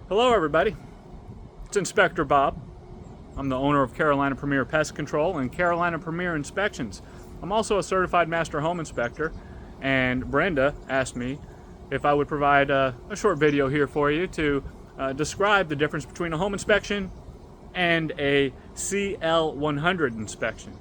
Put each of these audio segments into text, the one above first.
Hello everybody, it's Inspector Bob. I'm the owner of Carolina Premier Pest Control and Carolina Premier Inspections. I'm also a certified master home inspector, and Brenda asked me if I would provide a short video here for you to describe the difference between a home inspection and a CL-100 inspection.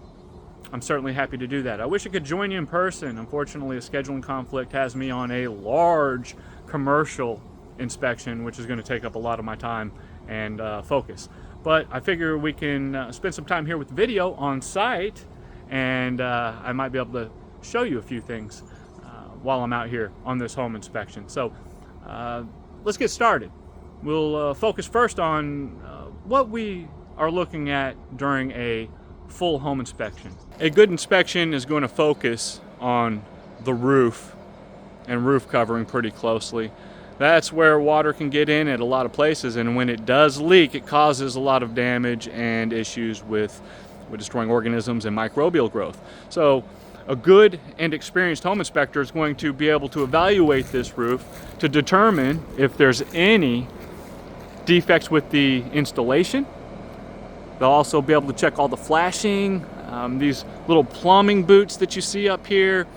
I'm certainly happy to do that. I wish I could join you in person. Unfortunately, a scheduling conflict has me on a large commercial inspection, which is going to take up a lot of my time and focus. But I figure we can spend some time here with video on site, and I might be able to show you a few things while I'm out here on this home inspection. So let's get started. We'll focus first on what we are looking at during a full home inspection. A good inspection is going to focus on the roof and roof covering pretty closely. That's where water can get in at a lot of places, and when it does leak, it causes a lot of damage and issues with destroying organisms and microbial growth. So a good and experienced home inspector is going to be able to evaluate this roof to determine if there's any defects with the installation. They'll also be able to check all the flashing, these little plumbing boots that you see up here.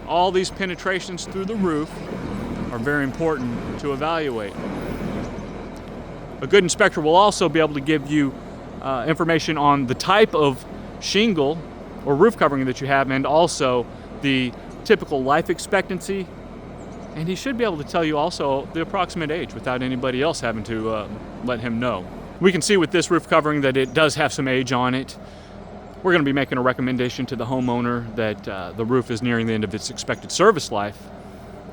All these penetrations through the roof are very important to evaluate. A good inspector will also be able to give you information on the type of shingle or roof covering that you have, and also the typical life expectancy. And he should be able to tell you also the approximate age without anybody else having to let him know. We can see with this roof covering that it does have some age on it. We're going to be making a recommendation to the homeowner that the roof is nearing the end of its expected service life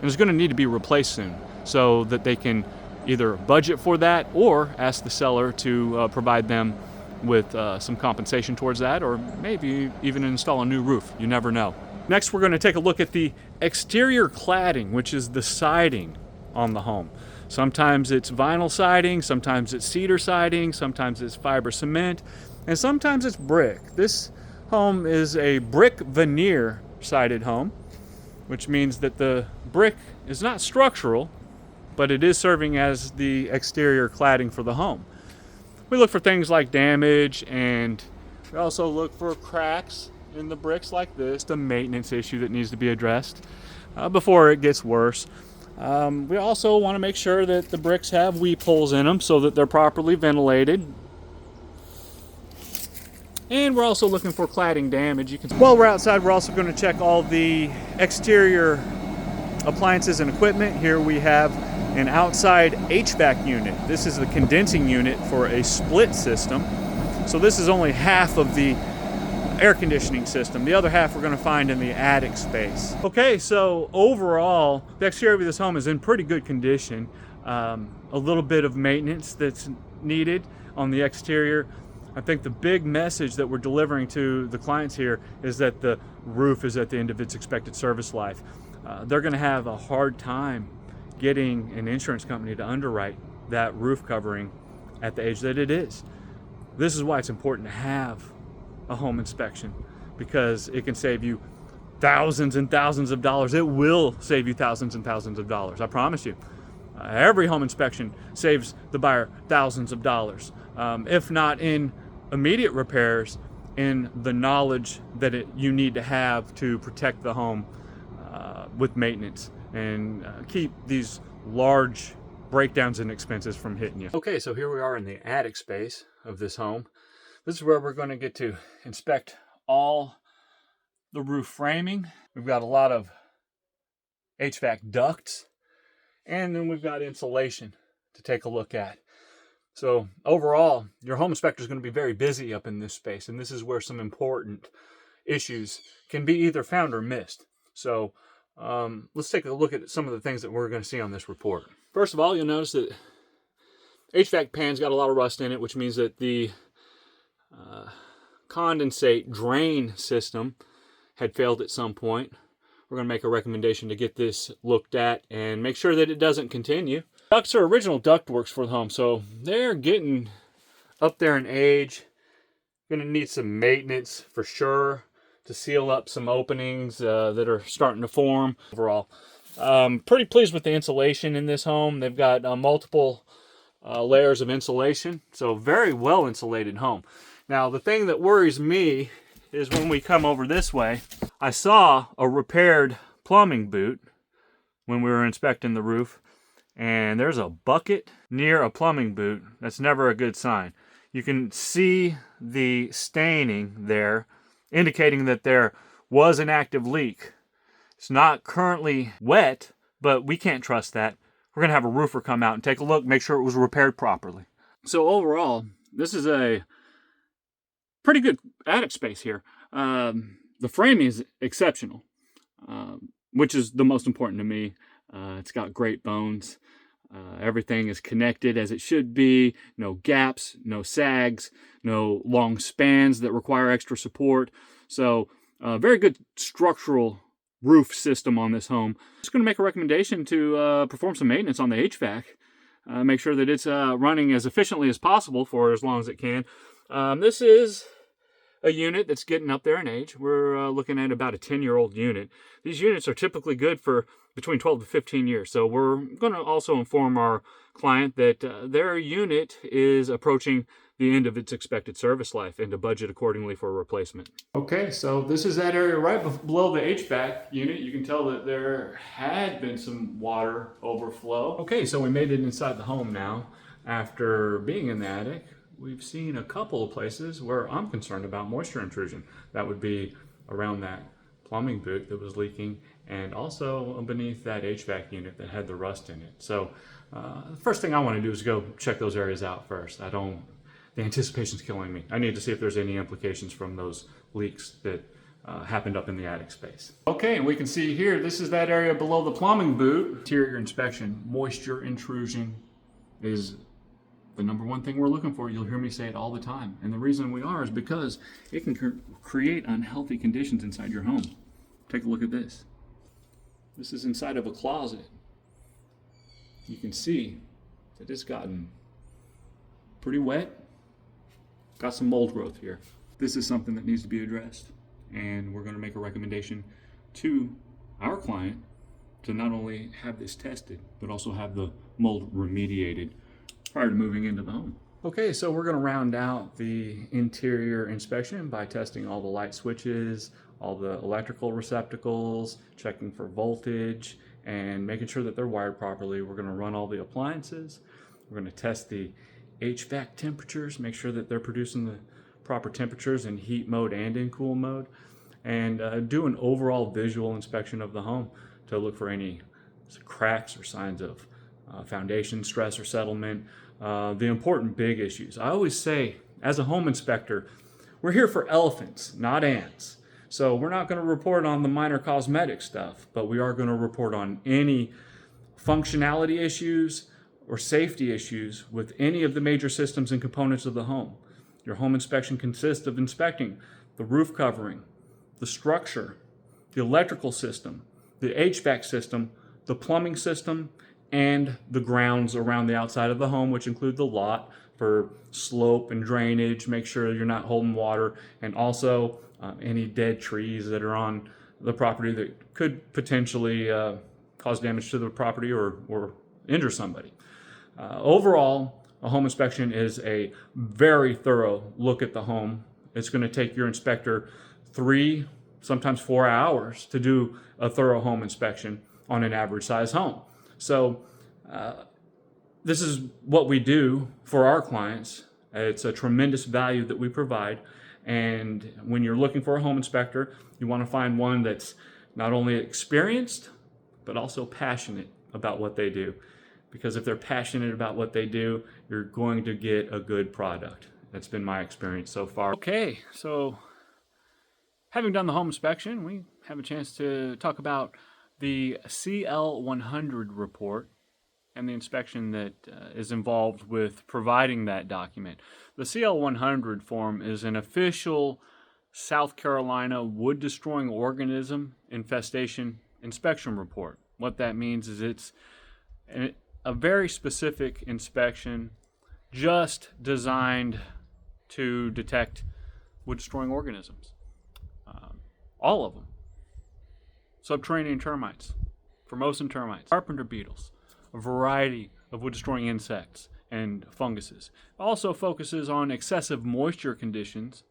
and is going to need to be replaced soon, so that they can either budget for that or ask the seller to provide them with some compensation towards that, or maybe even install a new roof. You never know. Next, we're going to take a look at the exterior cladding, which is the siding on the home. Sometimes it's vinyl siding, sometimes it's cedar siding, sometimes it's fiber cement, and sometimes it's brick. This home is a brick veneer sided home, which means that the brick is not structural, but it is serving as the exterior cladding for the home. We look for things like damage, and we also look for cracks in the bricks like this, the maintenance issue that needs to be addressed before it gets worse. We also want to make sure that the bricks have weep holes in them so that they're properly ventilated. And we're also looking for cladding damage. While we're outside, we're also going to check all the exterior appliances and equipment. Here we have an outside HVAC unit. This is the condensing unit for a split system. So this is only half of the air conditioning system. The other half we're going to find in the attic space. Okay, so overall, the exterior of this home is in pretty good condition. A little bit of maintenance that's needed on the exterior. I think the big message that we're delivering to the clients here is that the roof is at the end of its expected service life. They're going to have a hard time getting an insurance company to underwrite that roof covering at the age that it is. This is why it's important to have a home inspection, because it can save you thousands and thousands of dollars. It will save you thousands and thousands of dollars, I promise you. Every home inspection saves the buyer thousands of dollars, if not in immediate repairs, in the knowledge that you need to have to protect the home with maintenance and keep these large breakdowns and expenses from hitting you. Okay, so here we are in the attic space of this home. This is where we're going to get to inspect all the roof framing. We've got a lot of HVAC ducts, and then we've got insulation to take a look at. So overall, your home inspector is going to be very busy up in this space, and this is where some important issues can be either found or missed. So let's take a look at some of the things that we're going to see on this report. First of all, you'll notice that HVAC pan's got a lot of rust in it, which means that the condensate drain system had failed at some point. We're going to make a recommendation to get this looked at and make sure that it doesn't continue. Ducts are original ductworks for the home, so they're getting up there in age. Going to need some maintenance for sure to seal up some openings that are starting to form. Overall, pretty pleased with the insulation in this home. They've got multiple layers of insulation. So very well insulated home. Now the thing that worries me is when we come over this way, I saw a repaired plumbing boot when we were inspecting the roof, and there's a bucket near a plumbing boot. That's never a good sign. You can see the staining there, indicating that there was an active leak. It's not currently wet, but we can't trust that. We're gonna have a roofer come out and take a look, make sure it was repaired properly. So overall, this is a pretty good attic space here. The framing is exceptional, which is the most important to me. It's got great bones. Everything is connected as it should be. No gaps, no sags, no long spans that require extra support. So very good structural roof system on this home. I'm just going to make a recommendation to perform some maintenance on the HVAC. Make sure that it's running as efficiently as possible for as long as it can. This is a unit that's getting up there in age. We're looking at about a 10-year-old unit. These units are typically good for between 12 to 15 years. So we're going to also inform our client that their unit is approaching the end of its expected service life and to budget accordingly for a replacement. Okay, so this is that area right below the HVAC unit. You can tell that there had been some water overflow. Okay, so we made it inside the home now. After being in the attic, we've seen a couple of places where I'm concerned about moisture intrusion. That would be around that plumbing boot that was leaking, and also beneath that HVAC unit that had the rust in it. So the first thing I want to do is go check those areas out first. The anticipation's killing me. I need to see if there's any implications from those leaks that happened up in the attic space. Okay, and we can see here, this is that area below the plumbing boot. Interior inspection, moisture intrusion is the number one thing we're looking for. You'll hear me say it all the time. And the reason we are is because it can create unhealthy conditions inside your home. Take a look at this. This is inside of a closet. You can see that it's gotten pretty wet. Got some mold growth here. This is something that needs to be addressed. And we're going to make a recommendation to our client to not only have this tested, but also have the mold remediated prior to moving into the home. Okay, so we're going to round out the interior inspection by testing all the light switches, all the electrical receptacles, checking for voltage, and making sure that they're wired properly. We're going to run all the appliances. We're going to test the HVAC temperatures, make sure that they're producing the proper temperatures in heat mode and in cool mode, and do an overall visual inspection of the home to look for any cracks or signs of foundation stress or settlement, the important big issues. I always say, as a home inspector, we're here for elephants, not ants. So we're not going to report on the minor cosmetic stuff, but we are going to report on any functionality issues or safety issues with any of the major systems and components of the home. Your home inspection consists of inspecting the roof covering, the structure, the electrical system, the HVAC system, the plumbing system, and the grounds around the outside of the home, which include the lot for slope and drainage, make sure you're not holding water, and also any dead trees that are on the property that could potentially cause damage to the property or injure somebody. Overall, a home inspection is a very thorough look at the home. It's going to take your inspector 3, sometimes 4 hours to do a thorough home inspection on an average size home. So this is what we do for our clients. It's a tremendous value that we provide. And when you're looking for a home inspector, you want to find one that's not only experienced, but also passionate about what they do. Because if they're passionate about what they do, you're going to get a good product. That's been my experience so far. Okay, so having done the home inspection, we have a chance to talk about the CL-100 report and the inspection that is involved with providing that document. The CL-100 form is an official South Carolina wood-destroying organism infestation inspection report. What that means is it's a very specific inspection just designed to detect wood-destroying organisms. All of them. Subterranean termites, Formosan termites, carpenter beetles, a variety of wood-destroying insects, and funguses. It also focuses on excessive moisture conditions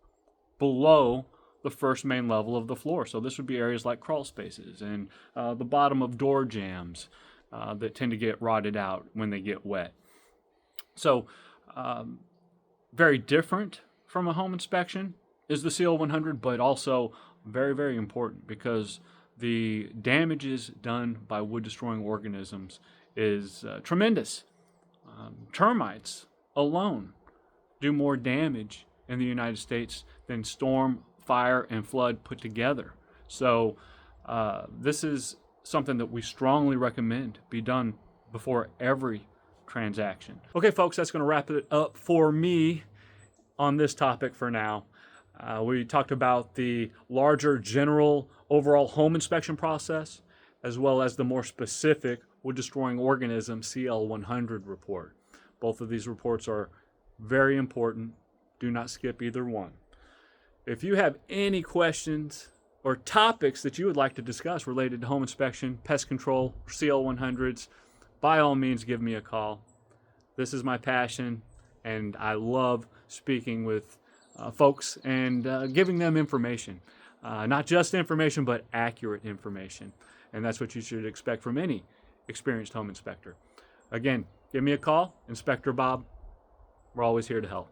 below the first main level of the floor. So this would be areas like crawl spaces and the bottom of door jambs that tend to get rotted out when they get wet. So very different from a home inspection is the CL-100, but also very, very important because the damages done by wood-destroying organisms is tremendous. Termites alone do more damage in the United States than storm, fire, and flood put together. So this is something that we strongly recommend be done before every transaction. Okay, folks, that's going to wrap it up for me on this topic for now. We talked about the larger general overall home inspection process, as well as the more specific wood-destroying organism CL-100 report. Both of these reports are very important. Do not skip either one. If you have any questions or topics that you would like to discuss related to home inspection, pest control, CL-100s, by all means give me a call. This is my passion, and I love speaking with folks and giving them information. Not just information, but accurate information. And that's what you should expect from any experienced home inspector. Again, give me a call, Inspector Bob. We're always here to help.